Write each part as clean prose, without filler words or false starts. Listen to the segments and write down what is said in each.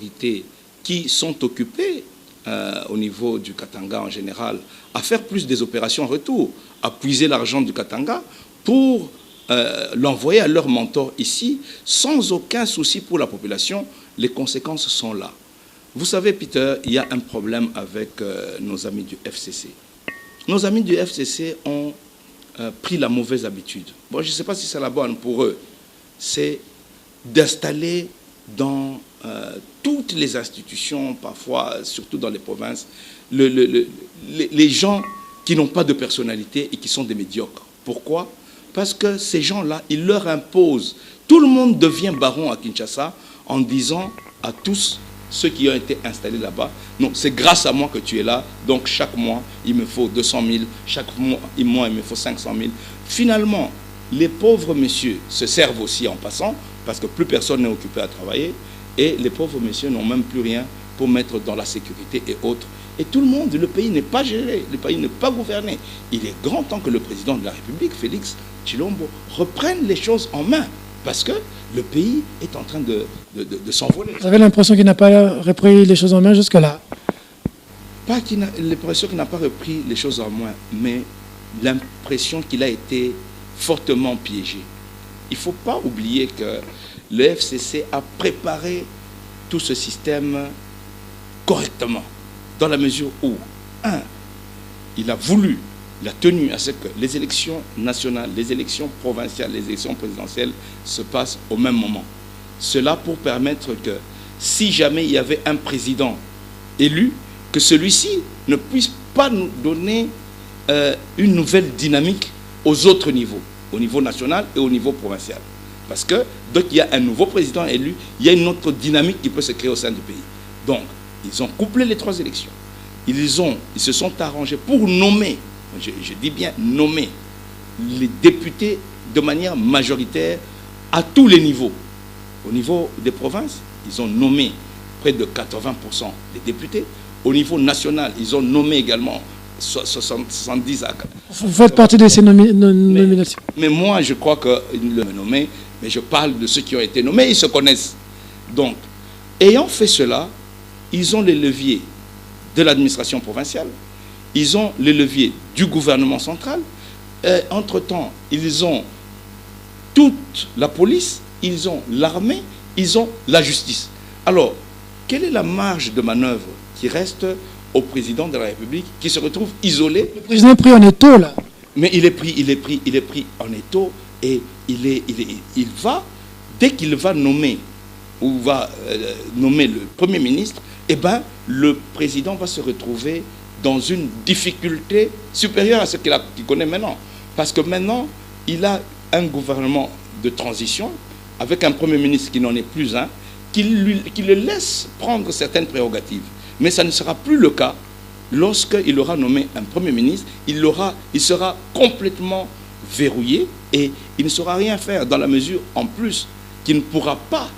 autorités qui sont occupées au niveau du Katanga en général à faire plus des opérations en retour, à puiser l'argent du Katanga pour l'envoyer à leur mentor ici, sans aucun souci pour la population. Les conséquences sont là. Vous savez, Peter, il y a un problème avec nos amis du FCC. Nos amis du FCC ont pris la mauvaise habitude. Bon, je ne sais pas si c'est la bonne pour eux. C'est d'installer dans toutes les institutions, parfois, surtout dans les provinces, les gens qui n'ont pas de personnalité et qui sont des médiocres. Pourquoi? Parce que ces gens-là, ils leur imposent. Tout le monde devient baron à Kinshasa en disant à tous ceux qui ont été installés là-bas, non, c'est grâce à moi que tu es là, donc chaque mois, il me faut 200 000, chaque mois, il me faut 500 000. Finalement, les pauvres messieurs se servent aussi en passant, parce que plus personne n'est occupé à travailler, et les pauvres messieurs n'ont même plus rien pour mettre dans la sécurité et autres. Et tout le monde, le pays n'est pas géré, le pays n'est pas gouverné. Il est grand temps que le président de la République, Félix Tshilombo, reprenne les choses en main, parce que le pays est en train de s'envoler. Vous avez l'impression qu'il n'a pas repris les choses en main jusque-là? Pas l'impression qu'il n'a pas repris les choses en main, mais l'impression qu'il a été fortement piégé. Il ne faut pas oublier que le FCC a préparé tout ce système correctement, dans la mesure où, il a voulu, il a tenu à ce que les élections nationales, les élections provinciales, les élections présidentielles se passent au même moment. Cela pour permettre que, si jamais il y avait un président élu, que celui-ci ne puisse pas nous donner une nouvelle dynamique aux autres niveaux, au niveau national et au niveau provincial. Parce que, dès qu'il y a un nouveau président élu, il y a une autre dynamique qui peut se créer au sein du pays. Donc, ils ont couplé les trois élections. Ils se sont arrangés pour nommer, je dis bien nommer, les députés de manière majoritaire à tous les niveaux. Au niveau des provinces, ils ont nommé près de 80% des députés. Au niveau national, ils ont nommé également 70 à 80%. Vous faites partie de ces nominations. Mais moi, je crois qu'ils l'ont nommé, mais je parle de ceux qui ont été nommés, ils se connaissent. Donc, ayant fait cela, ils ont les leviers de l'administration provinciale, ils ont les leviers du gouvernement central. Entre-temps, ils ont toute la police, ils ont l'armée, ils ont la justice. Alors, quelle est la marge de manœuvre qui reste au président de la République qui se retrouve isolé? Le président est pris en étau, là. Mais il est pris en étau et il va, dès qu'il va nommer ou va nommer le Premier ministre, eh ben, le président va se retrouver dans une difficulté supérieure à ce qu'il connaît maintenant. Parce que maintenant, il a un gouvernement de transition avec un Premier ministre qui n'en est plus un, qui le laisse prendre certaines prérogatives. Mais ça ne sera plus le cas lorsqu'il aura nommé un Premier ministre. Il sera complètement verrouillé et il ne saura rien faire dans la mesure, en plus, qu'il ne pourra pas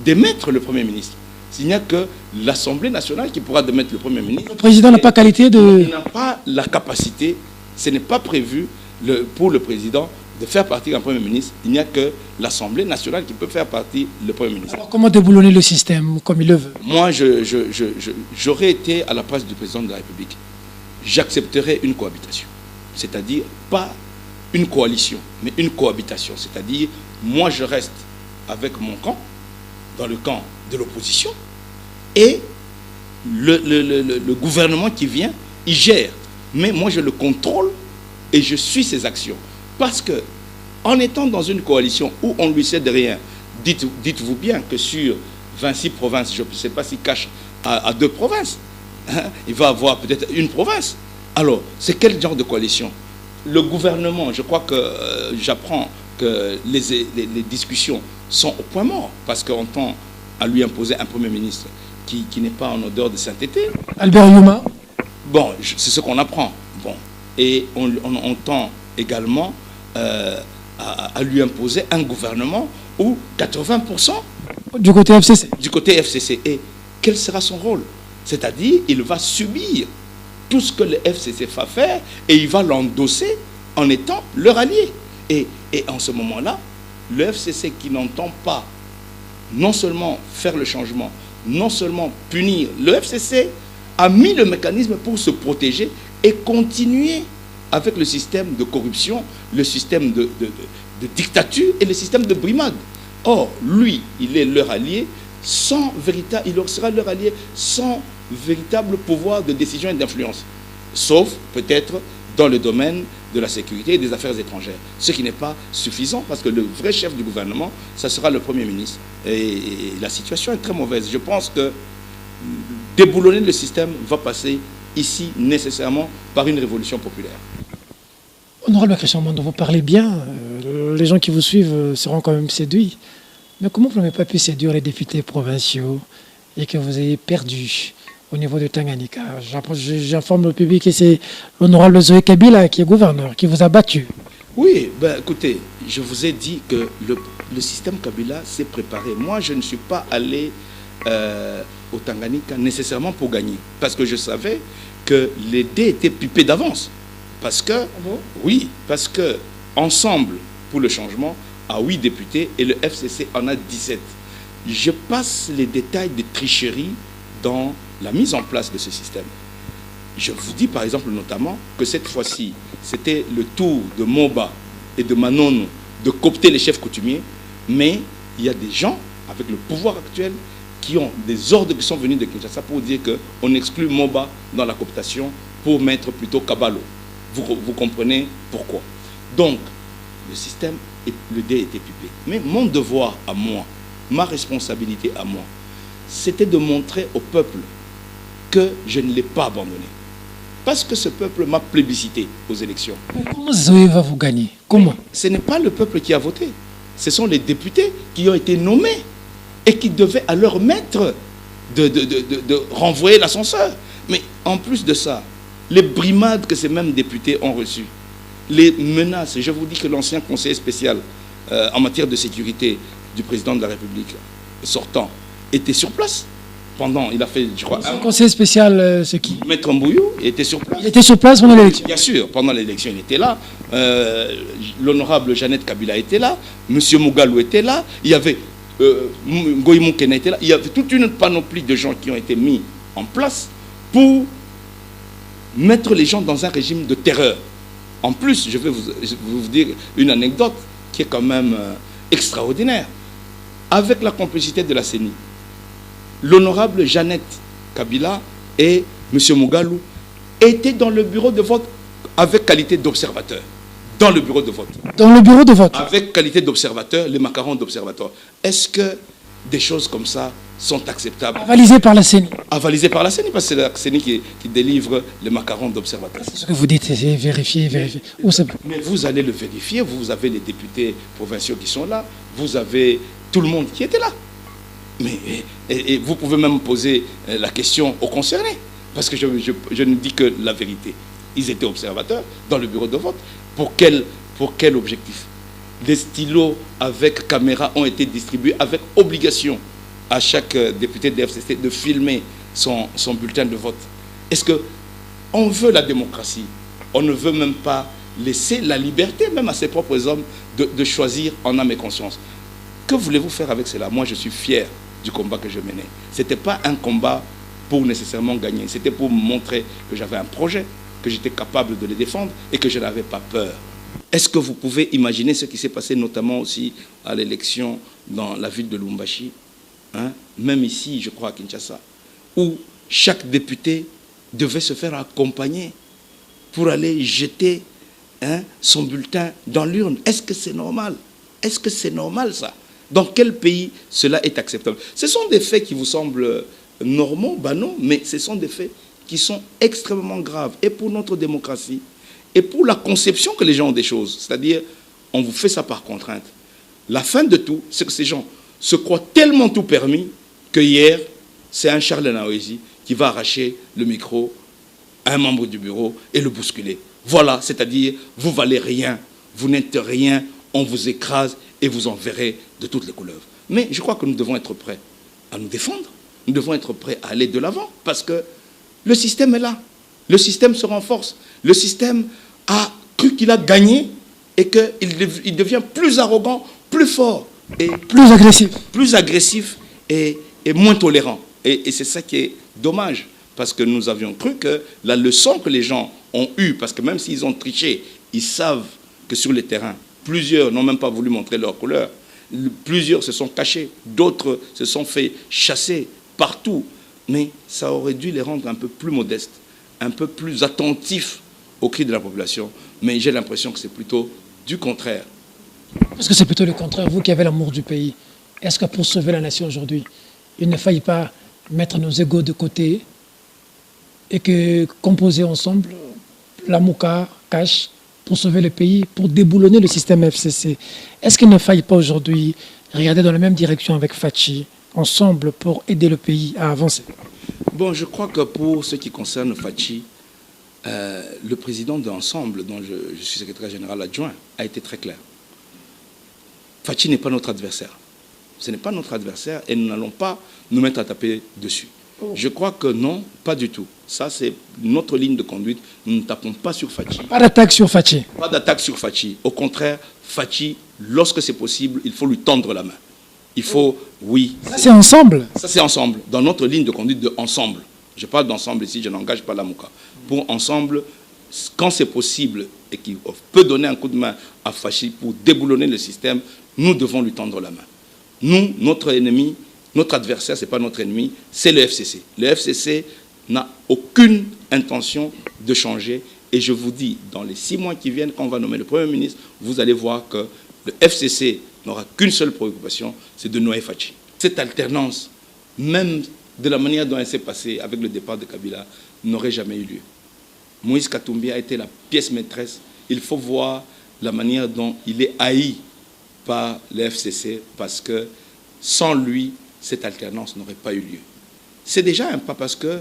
démettre le Premier ministre. Il n'y a que l'Assemblée nationale qui pourra démettre le Premier ministre. Le président n'a pas qualité de... Il n'a pas la capacité, ce n'est pas prévu pour le président de faire partie d'un Premier ministre. Il n'y a que l'Assemblée nationale qui peut faire partie du Premier ministre. Alors comment déboulonner le système comme il le veut? Moi, j'aurais été à la place du président de la République. J'accepterais une cohabitation. C'est-à-dire, pas une coalition, mais une cohabitation. C'est-à-dire, moi, je reste avec mon camp, dans le camp de l'opposition, et le gouvernement qui vient, il gère. Mais moi, je le contrôle et je suis ses actions. Parce que, en étant dans une coalition où on ne lui cède rien, dites-vous bien que sur 26 provinces, je ne sais pas s'il cache à 2 provinces, hein, il va avoir peut-être une province. Alors, c'est quel genre de coalition? Le gouvernement, je crois que j'apprends que les discussions sont au point mort, parce qu'on tend à lui imposer un Premier ministre qui n'est pas en odeur de sainteté. Albert Youma. Bon, c'est ce qu'on apprend. Bon. Et on tend également à lui imposer un gouvernement où 80% du côté FCC. Du côté FCC. Et quel sera son rôle? C'est-à-dire, il va subir tout ce que le FCC va faire et il va l'endosser en étant leur allié. Et en ce moment-là, le FCC qui n'entend pas non seulement faire le changement, non seulement punir, le FCC a mis le mécanisme pour se protéger et continuer avec le système de corruption, le système de dictature et le système de brimade. Or, lui, il est leur allié, il sera leur allié sans véritable pouvoir de décision et d'influence, sauf peut-être dans le domaine de la sécurité et des affaires étrangères. Ce qui n'est pas suffisant parce que le vrai chef du gouvernement, ça sera le Premier ministre. Et la situation est très mauvaise. Je pense que déboulonner le système va passer ici nécessairement par une révolution populaire. Honorable Christian Mando, vous parlez bien. Les gens qui vous suivent seront quand même séduits. Mais comment vous n'avez pas pu séduire les députés provinciaux et que vous ayez perdu au niveau de Tanganyika? J'informe le public que c'est l'honorable Zoé Kabila qui est gouverneur, qui vous a battu. Oui, ben, écoutez, je vous ai dit que le système Kabila s'est préparé. Moi, je ne suis pas allé au Tanganyika nécessairement pour gagner. Parce que je savais que les dés étaient pipés d'avance. Parce que, oui, parce que Ensemble pour le changement a 8 députés et le FCC en a 17. Je passe les détails des tricheries dans la mise en place de ce système. Je vous dis par exemple notamment que cette fois-ci, c'était le tour de Moba et de Manono de coopter les chefs coutumiers, mais il y a des gens avec le pouvoir actuel qui ont des ordres qui sont venus de Kinshasa pour dire qu'on exclut Moba dans la cooptation pour mettre plutôt Kabalo. Vous comprenez pourquoi. Donc, le système, le dé était pipé. Mais mon devoir à moi, ma responsabilité à moi, c'était de montrer au peuple que je ne l'ai pas abandonné. Parce que ce peuple m'a plébiscité aux élections. Comment Zoé va vous gagner? Comment? Ce n'est pas le peuple qui a voté. Ce sont les députés qui ont été nommés et qui devaient à leur maître de renvoyer l'ascenseur. Mais en plus de ça, les brimades que ces mêmes députés ont reçues, les menaces, je vous dis que l'ancien conseiller spécial en matière de sécurité du président de la République sortant était sur place. Pendant, il a fait, je crois... Un conseiller spécial, c'est qui? Maître Mbouyou était sur place. Il était sur place pendant l'élection? Bien sûr, pendant l'élection, il était là. L'honorable Jeannette Kabila était là. Monsieur Mougalou était là. Il y avait Ngoï Moukena était là. Il y avait toute une panoplie de gens qui ont été mis en place pour mettre les gens dans un régime de terreur. En plus, je vais vous dire une anecdote qui est quand même extraordinaire. Avec la complicité de la CENI, l'honorable Jeannette Kabila et M. Mougalou étaient dans le bureau de vote avec qualité d'observateur. Dans le bureau de vote. Dans le bureau de vote. Avec qualité d'observateur, les macarons d'observateur. Est-ce que des choses comme ça sont acceptables? Avalisé par la CENI. Avalisé par la CENI, parce que c'est la CENI qui délivre les macarons d'observateur. Ce que vous dites, c'est vérifier. Mais vous allez le vérifier, vous avez les députés provinciaux qui sont là, vous avez tout le monde qui était là. Mais et vous pouvez même poser la question aux concernés, parce que je ne dis que la vérité. Ils étaient observateurs dans le bureau de vote. Pour quel objectif? Des stylos avec caméra ont été distribués avec obligation à chaque député de FCC de filmer son bulletin de vote. Est-ce qu'on veut la démocratie? On ne veut même pas laisser la liberté même à ses propres hommes de choisir en âme et conscience. Que voulez-vous faire avec cela? Moi, je suis fier du combat que je menais. Ce n'était pas un combat pour nécessairement gagner. C'était pour montrer que j'avais un projet, que j'étais capable de le défendre et que je n'avais pas peur. Est-ce que vous pouvez imaginer ce qui s'est passé notamment aussi à l'élection dans la ville de Lubumbashi, hein? Même ici, je crois à Kinshasa, où chaque député devait se faire accompagner pour aller jeter son bulletin dans l'urne? Est-ce que c'est normal? Est-ce que c'est normal ça? Dans quel pays cela est acceptable? Ce sont des faits qui vous semblent normaux, banaux, mais ce sont des faits qui sont extrêmement graves. Et pour notre démocratie, et pour la conception que les gens ont des choses. C'est-à-dire, on vous fait ça par contrainte. La fin de tout, c'est que ces gens se croient tellement tout permis que hier, c'est un Charles Naouézi qui va arracher le micro à un membre du bureau et le bousculer. Voilà, c'est-à-dire, vous valez rien, vous n'êtes rien, on vous écrase et vous en verrez de toutes les couleurs. Mais je crois que nous devons être prêts à nous défendre. Nous devons être prêts à aller de l'avant parce que le système est là. Le système se renforce. Le système a cru qu'il a gagné et qu'il devient plus arrogant, plus fort et plus agressif. Plus agressif et moins tolérant. Et c'est ça qui est dommage, parce que nous avions cru que la leçon que les gens ont eue, parce que même s'ils ont triché, ils savent que sur le terrain, plusieurs n'ont même pas voulu montrer leur couleur, plusieurs se sont cachés, d'autres se sont fait chasser partout. Mais ça aurait dû les rendre un peu plus modestes, un peu plus attentifs aux cris de la population. Mais j'ai l'impression que c'est plutôt du contraire. Est-ce que c'est plutôt le contraire, vous qui avez l'amour du pays? Est-ce que pour sauver la nation aujourd'hui, il ne faille pas mettre nos égos de côté et que composer ensemble la Mouka, Cash, pour sauver le pays, pour déboulonner le système FCC? Est-ce qu'il ne faille pas aujourd'hui regarder dans la même direction avec Fachi, ensemble, pour aider le pays à avancer? Bon, je crois que pour ce qui concerne Fachi, le président d'Ensemble, dont je suis secrétaire général adjoint, a été très clair. Fachi n'est pas notre adversaire. Ce n'est pas notre adversaire et nous n'allons pas nous mettre à taper dessus. Je crois que non, pas du tout. Ça, c'est notre ligne de conduite. Nous ne tapons pas sur Fachi. Pas d'attaque sur Fachi. Pas d'attaque sur Fachi. Au contraire, Fachi, lorsque c'est possible, il faut lui tendre la main. Il faut, oui. Ça, c'est ensemble. Ça, c'est ensemble. Dans notre ligne de conduite de ensemble. Je parle d'ensemble ici, je n'engage pas la Mouka. Pour ensemble, quand c'est possible et qu'il peut donner un coup de main à Fachi pour déboulonner le système, nous devons lui tendre la main. Nous, notre ennemi, notre adversaire, ce n'est pas notre ennemi, c'est le FCC. Le FCC n'a aucune intention de changer. Et je vous dis, dans les 6 mois qui viennent, quand on va nommer le Premier ministre, vous allez voir que le FCC n'aura qu'une seule préoccupation, c'est de noyer Fachi. Cette alternance, même de la manière dont elle s'est passée avec le départ de Kabila, n'aurait jamais eu lieu. Moïse Katumbi a été la pièce maîtresse. Il faut voir la manière dont il est haï par le FCC, parce que sans lui, cette alternance n'aurait pas eu lieu. C'est déjà un pas, parce que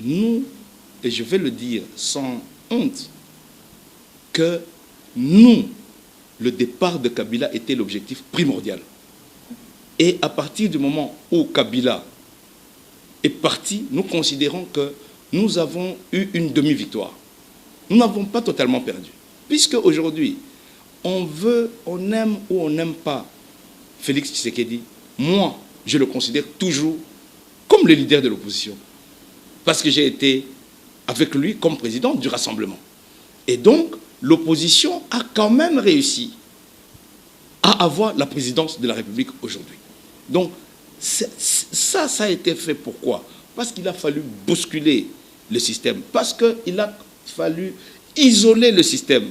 nous, et je vais le dire sans honte, que nous, le départ de Kabila était l'objectif primordial. Et à partir du moment où Kabila est parti, nous considérons que nous avons eu une demi-victoire. Nous n'avons pas totalement perdu. Puisque aujourd'hui, on aime ou on n'aime pas Félix Tshisekedi, moi, je le considère toujours comme le leader de l'opposition. Parce que j'ai été avec lui comme président du Rassemblement. Et donc, l'opposition a quand même réussi à avoir la présidence de la République aujourd'hui. Donc, ça a été fait pourquoi? Parce qu'il a fallu bousculer le système, parce qu'il a fallu isoler le système.